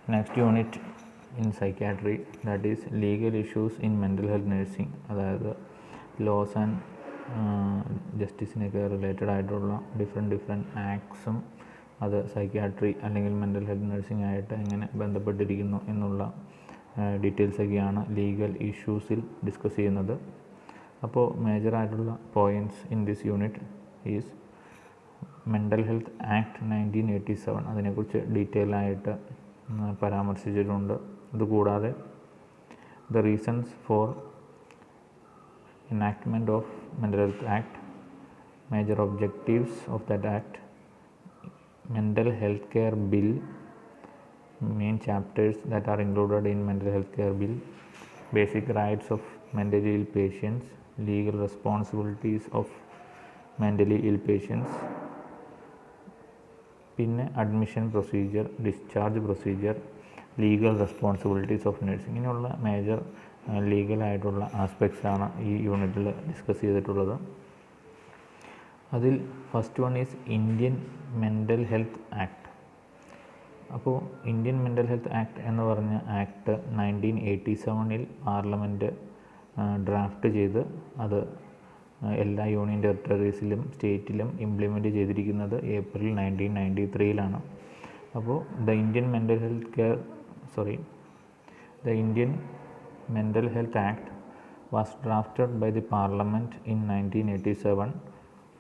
Next unit in psychiatry, that is legal issues in mental health nursing. അതായത് loss and ജസ്റ്റിസിനൊക്കെ related ആയിട്ടുള്ള different ആക്ട്സും അത് psychiatry അല്ലെങ്കിൽ mental health nursing ആയിട്ട് എങ്ങനെ ബന്ധപ്പെട്ടിരിക്കുന്നു എന്നുള്ള ഡീറ്റെയിൽസൊക്കെയാണ് ലീഗൽ ഇഷ്യൂസിൽ ഡിസ്കസ് ചെയ്യുന്നത്. അപ്പോൾ മേജറായിട്ടുള്ള points in this unit is mental health act 1987, അതിനെക്കുറിച്ച് ഡീറ്റെയിൽ ആയിട്ട് പരാമർശിച്ചിട്ടുണ്ട്. അതുകൂടാതെ the reasons for enactment of mental health act, major objectives of that act, mental health care bill, main chapters that are included in mental health care bill, basic rights of mentally ill patients, legal responsibilities of mentally ill patients, പിന്നെ admission procedure, discharge procedure, legal responsibilities of nursing, ഇങ്ങനെയുള്ള major ലീഗലായിട്ടുള്ള ആസ്പെക്ട്സാണ് ഈ യൂണിറ്റിൽ discuss ചെയ്തിട്ടുള്ളത്. അതിൽ first one is Indian mental health act. അപ്പോൾ Indian mental health act എന്ന് പറഞ്ഞ act 1987 parliament draft ചെയ്ത് അത് എല്ലാ യൂണിയൻ ടെറിട്ടറീസിലും സ്റ്റേറ്റിലും ഇംപ്ലിമെൻറ്റ് ചെയ്തിരിക്കുന്നത് ഏപ്രിൽ 1993 അപ്പോൾ the Indian Mental Health Act was drafted by the Parliament in 1987,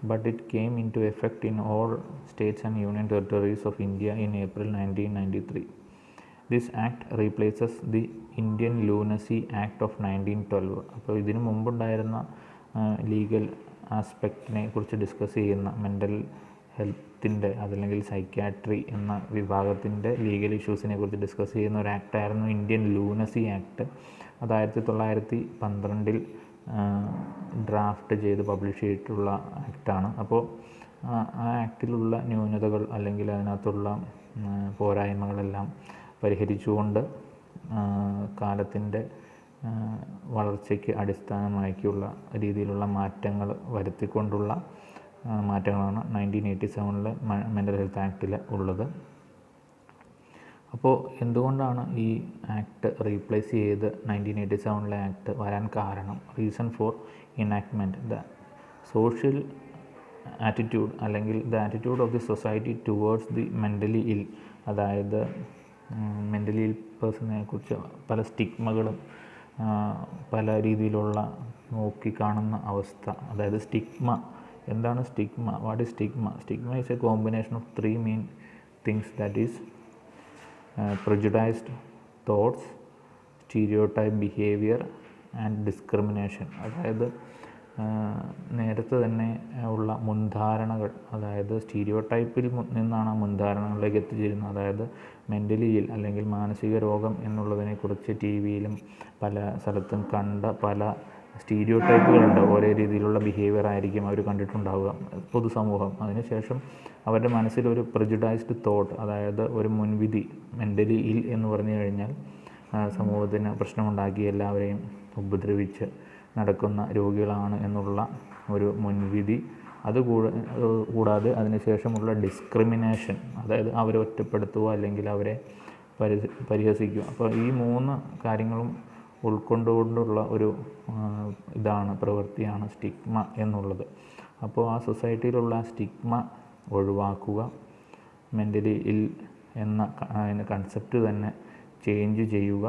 but it came into effect in all states and union territories of India in April 1993. This act replaces the Indian Lunacy Act of 1912. അപ്പോൾ ഇതിനു മുമ്പുണ്ടായിരുന്ന legal ആസ്പെക്റ്റിനെ കുറിച്ച് discuss ചെയ്യുന്ന mental ഹെൽത്തിൻ്റെ അതല്ലെങ്കിൽ psychiatry എന്ന വിഭാഗത്തിൻ്റെ legal ഇഷ്യൂസിനെ കുറിച്ച് ഡിസ്കസ് ചെയ്യുന്ന ഒരു ആക്ടായിരുന്നു ഇന്ത്യൻ ലൂനസി ആക്ട്. അത് 1912 ഡ്രാഫ്റ്റ് ചെയ്ത് പബ്ലിഷ് ചെയ്തിട്ടുള്ള ആക്റ്റാണ്. അപ്പോൾ ആ ആക്റ്റിലുള്ള ന്യൂനതകൾ അല്ലെങ്കിൽ അതിനകത്തുള്ള പോരായ്മകളെല്ലാം പരിഹരിച്ചുകൊണ്ട് കാലത്തിൻ്റെ വളർച്ചയ്ക്ക് അടിസ്ഥാനമാക്കിയുള്ള രീതിയിലുള്ള മാറ്റങ്ങൾ വരുത്തിക്കൊണ്ടുള്ള മാറ്റങ്ങളാണ് 1987 മെൻ്റൽ ഹെൽത്ത് ആക്റ്റിൽ ഉള്ളത്. അപ്പോൾ എന്തുകൊണ്ടാണ് ഈ ആക്ട് റീപ്ലേസ് ചെയ്ത് 1987 ആക്ട് വരാൻ കാരണം? Reason for enactment, the social attitude അല്ലെങ്കിൽ the attitude of the society towards the mentally ill, അതായത് മെൻ്റലി ഇൽ പേഴ്സണിനെ കുറിച്ച് പല സ്റ്റിഗ്മകളും പല രീതിയിലുള്ള നോക്കിക്കാണുന്ന അവസ്ഥ. അതായത് സ്റ്റിഗ്മ, എന്താണ് stigma? What is stigma? Stigma is a combination of 3 main things, that is prejudiced thoughts, stereotype behaviour and discrimination. അതായത് നേരത്തെ തന്നെ ഉള്ള മുൻധാരണകൾ, അതായത് സ്റ്റീരിയോടൈപ്പിൽ നിന്നാണ് മുൻധാരണകളിലേക്ക് എത്തിച്ചേരുന്നത്. അതായത് മെൻ്റലി ഇൽ അല്ലെങ്കിൽ മാനസിക രോഗം എന്നുള്ളതിനെക്കുറിച്ച് ടി വിയിലും പല സ്ഥലത്തും കണ്ട പല സ്റ്റീരിയോടൈപ്പുകളുണ്ട്. ഒരേ രീതിയിലുള്ള ബിഹേവിയർ ആയിരിക്കും അവർ കണ്ടിട്ടുണ്ടാവുക പൊതുസമൂഹം. അതിനുശേഷം അവരുടെ മനസ്സിലൊരു പ്രജുഡൈസ്ഡ് തോട്ട്, അതായത് ഒരു മുൻവിധി, മെൻ്റലി ഇൽ എന്ന് പറഞ്ഞു കഴിഞ്ഞാൽ സമൂഹത്തിന് പ്രശ്നമുണ്ടാക്കി എല്ലാവരെയും ഉപദ്രവിച്ച് നടക്കുന്ന രോഗികളാണ് എന്നുള്ള ഒരു മുൻവിധി. കൂടാതെ അതിനുശേഷമുള്ള ഡിസ്ക്രിമിനേഷൻ, അതായത് അവരെ ഒറ്റപ്പെടുത്തുക അല്ലെങ്കിൽ അവരെ പരിഹസിക്കുക. അപ്പോൾ ഈ 3 കാര്യങ്ങളും ഉൾക്കൊണ്ടുകൊണ്ടുള്ള ഒരു പ്രവൃത്തിയാണ് സ്റ്റിഗ്മ എന്നുള്ളത്. അപ്പോൾ ആ സൊസൈറ്റിയിലുള്ള സ്റ്റിഗ്മ ഒഴിവാക്കുക, മെൻ്റലി ഇൽ എന്ന കൺസെപ്റ്റ് തന്നെ ചേഞ്ച് ചെയ്യുക.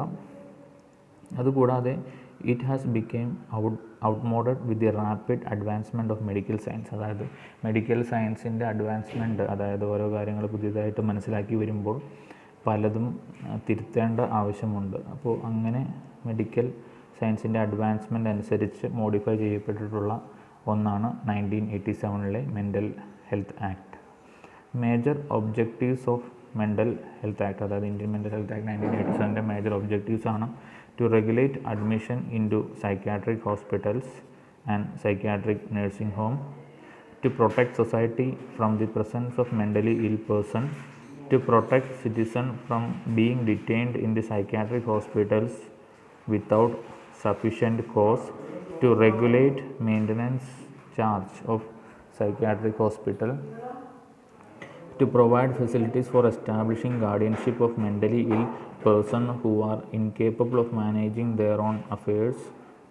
അതുകൂടാതെ it has become outmoded with the rapid advancement of medical science. അതായത് മെഡിക്കൽ സയൻസിൻ്റെ അഡ്വാൻസ്മെൻറ്റ്, അതായത് ഓരോ കാര്യങ്ങൾ പുതിയതായിട്ട് മനസ്സിലാക്കി വരുമ്പോൾ പലതും തിരുത്തേണ്ട ആവശ്യമുണ്ട്. അപ്പോൾ അങ്ങനെ മെഡിക്കൽ സയൻസിൻ്റെ അഡ്വാൻസ്മെൻ്റ് അനുസരിച്ച് മോഡിഫൈ ചെയ്യപ്പെട്ടിട്ടുള്ള ഒന്നാണ് 1987 mental health act. Major objectives of mental health act, അതായത് Indian mental health act 1987 major objectives ആണ്: to regulate admission into psychiatric hospitals and psychiatric nursing home, to protect society from the presence of mentally ill person, to protect citizen from being detained in the psychiatric hospitals without sufficient cause, to regulate maintenance charge of psychiatric hospital, to provide facilities for establishing guardianship of mentally ill persons who are incapable of managing their own affairs,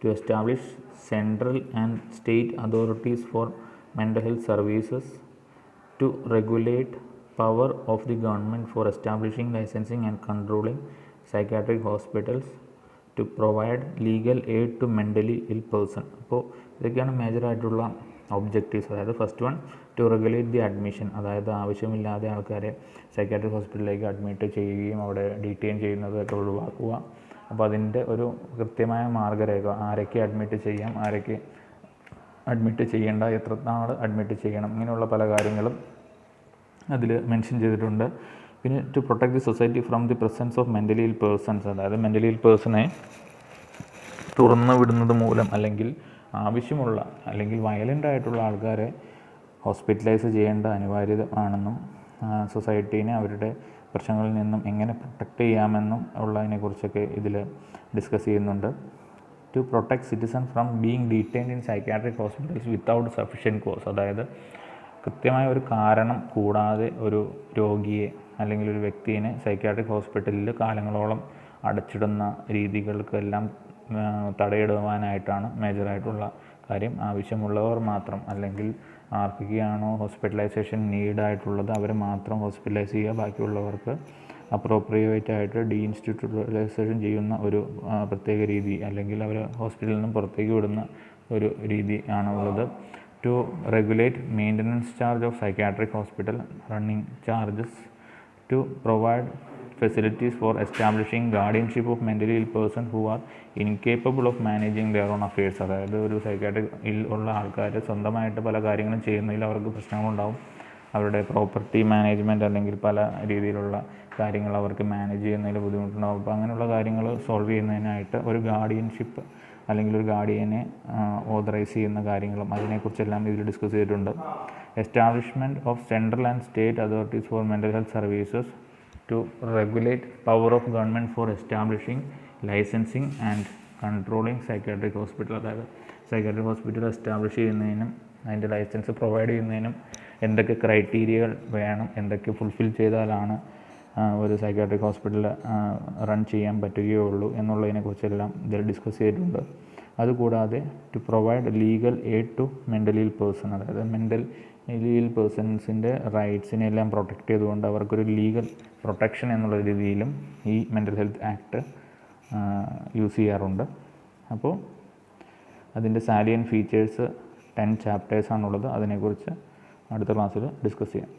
to establish central and state authorities for mental health services, to regulate power of the government for establishing, licensing and controlling psychiatric hospitals, to provide legal aid to mentally ill person. അപ്പോൾ ഇതൊക്കെയാണ് മേജറായിട്ടുള്ള objectives. അതായത് first one, to regulate the admission, അതായത് ആവശ്യമില്ലാതെ ആൾക്കാരെ psychiatric ഹോസ്പിറ്റലിലേക്ക് admit ചെയ്യുകയും അവിടെ ഡീറ്റെയിൻ ചെയ്യുന്നതൊക്കെ ഒഴിവാക്കുക. അപ്പോൾ അതിൻ്റെ ഒരു കൃത്യമായ മാർഗ്ഗരേഖ, ആരൊക്കെ അഡ്മിറ്റ് ചെയ്യാം, ആരൊക്കെ അഡ്മിറ്റ് ചെയ്യേണ്ട, എത്ര നാൾ അഡ്മിറ്റ് ചെയ്യണം, ഇങ്ങനെയുള്ള പല കാര്യങ്ങളും അതിൽ മെൻഷൻ ചെയ്തിട്ടുണ്ട്. പിന്നെ to protect the society from the presence of mentally ill persons, അതായത് മെൻ്റലി ഇൽ പേഴ്സണെ തുറന്നു വിടുന്നത് മൂലം അല്ലെങ്കിൽ ആവശ്യമുള്ള അല്ലെങ്കിൽ വയലൻ്റ് ആയിട്ടുള്ള ആൾക്കാരെ ഹോസ്പിറ്റലൈസ് ചെയ്യേണ്ട അനിവാര്യത ആണെന്നും സൊസൈറ്റീനെ അവരുടെ പ്രശ്നങ്ങളിൽ നിന്നും എങ്ങനെ പ്രൊട്ടക്റ്റ് ചെയ്യാമെന്നും ഉള്ളതിനെക്കുറിച്ചൊക്കെ ഇതിൽ ഡിസ്കസ് ചെയ്യുന്നുണ്ട്. To protect citizen from being detained in psychiatric hospitals without sufficient cause, അതായത് കൃത്യമായ ഒരു കാരണം കൂടാതെ ഒരു രോഗിയെ അല്ലെങ്കിൽ ഒരു വ്യക്തിയെ സൈക്കാട്രിക് ഹോസ്പിറ്റലിൽ കാലങ്ങളോളം അടച്ചിടുന്ന രീതികൾക്കെല്ലാം തടയിടുവാനായിട്ടാണ് മേജറായിട്ടുള്ള കാര്യം. ആവശ്യമുള്ളവർ മാത്രം, അല്ലെങ്കിൽ ആർക്കൊക്കെയാണോ ഹോസ്പിറ്റലൈസേഷൻ നീഡായിട്ടുള്ളത് അവർ മാത്രം ഹോസ്പിറ്റലൈസ് ചെയ്യുക, ബാക്കിയുള്ളവർക്ക് അപ്രോപ്രിയേറ്റ് ആയിട്ട് ഡീഇൻസ്റ്റിറ്റ്യൂട്ടലൈസേഷൻ ചെയ്യുന്ന ഒരു പ്രത്യേക രീതി, അല്ലെങ്കിൽ അവർ ഹോസ്പിറ്റലിൽ നിന്നും പുറത്തേക്ക് വിടുന്ന ഒരു രീതി ആണുള്ളത്. To regulate maintenance charge of psychiatric hospital running charges, to provide facilities for establishing guardianship of mentally ill person who are incapable of managing their own affairs, അതായത് ഒരു സൈക്കാട്രിക് ഇൽ ഉള്ള ആൾക്കാർ സ്വന്തമായിട്ട് പല കാര്യങ്ങളും ചെയ്യുന്നതിൽ അവർക്ക് പ്രശ്നങ്ങളുണ്ടാവും. അവരുടെ പ്രോപ്പർട്ടി മാനേജ്മെൻറ്റ് അല്ലെങ്കിൽ പല രീതിയിലുള്ള കാര്യങ്ങൾ അവർക്ക് മാനേജ് ചെയ്യുന്നതിൽ ബുദ്ധിമുട്ടുണ്ടാവും. അപ്പോൾ അങ്ങനെയുള്ള കാര്യങ്ങൾ സോൾവ് ചെയ്യുന്നതിനായിട്ട് ഒരു ഗാർഡിയൻഷിപ്പ് അല്ലെങ്കിൽ ഒരു ഗാർഡിയനെ ഓതറൈസ് ചെയ്യുന്ന കാര്യങ്ങളും അതിനെക്കുറിച്ചെല്ലാം ഇതിൽ ഡിസ്കസ് ചെയ്തിട്ടുണ്ട്. Establishment of central and state authorities for mental health services, to regulate power of government for establishing, licensing and controlling psychiatric hospital, അതായത് സൈക്കാട്രിക് ഹോസ്പിറ്റൽ എസ്റ്റാബ്ലിഷ് ചെയ്യുന്നതിനും അതിൻ്റെ ലൈസൻസ് പ്രൊവൈഡ് ചെയ്യുന്നതിനും എന്തൊക്കെ ക്രൈറ്റീരിയകൾ വേണം, എന്തൊക്കെ ഫുൾഫിൽ ചെയ്താലാണ് ഒരു സൈക്കാട്രിക് ഹോസ്പിറ്റൽ റൺ ചെയ്യാൻ പറ്റുകയുള്ളൂ എന്നുള്ളതിനെക്കുറിച്ചെല്ലാം ഇതിൽ ഡിസ്കസ് ചെയ്തിട്ടുണ്ട്. അതുകൂടാതെ to provide legal aid to mentally ill person, അതായത് മെൻ്റലി ഇൽ പേഴ്സൺസിൻ്റെ റൈറ്റ്സിനെല്ലാം പ്രൊട്ടക്റ്റ് ചെയ്തുകൊണ്ട് അവർക്കൊരു ലീഗൽ പ്രൊട്ടക്ഷൻ എന്നുള്ള രീതിയിലും ഈ മെൻ്റൽ ഹെൽത്ത് ആക്ട് യൂസ് ചെയ്യാറുണ്ട്. അപ്പോൾ അതിൻ്റെ സാലിയൻ ഫീച്ചേഴ്സ് 10 ചാപ്റ്റേഴ്സാണുള്ളത്. അതിനെക്കുറിച്ച് അടുത്ത ക്ലാസ്സിൽ ഡിസ്കസ് ചെയ്യാം.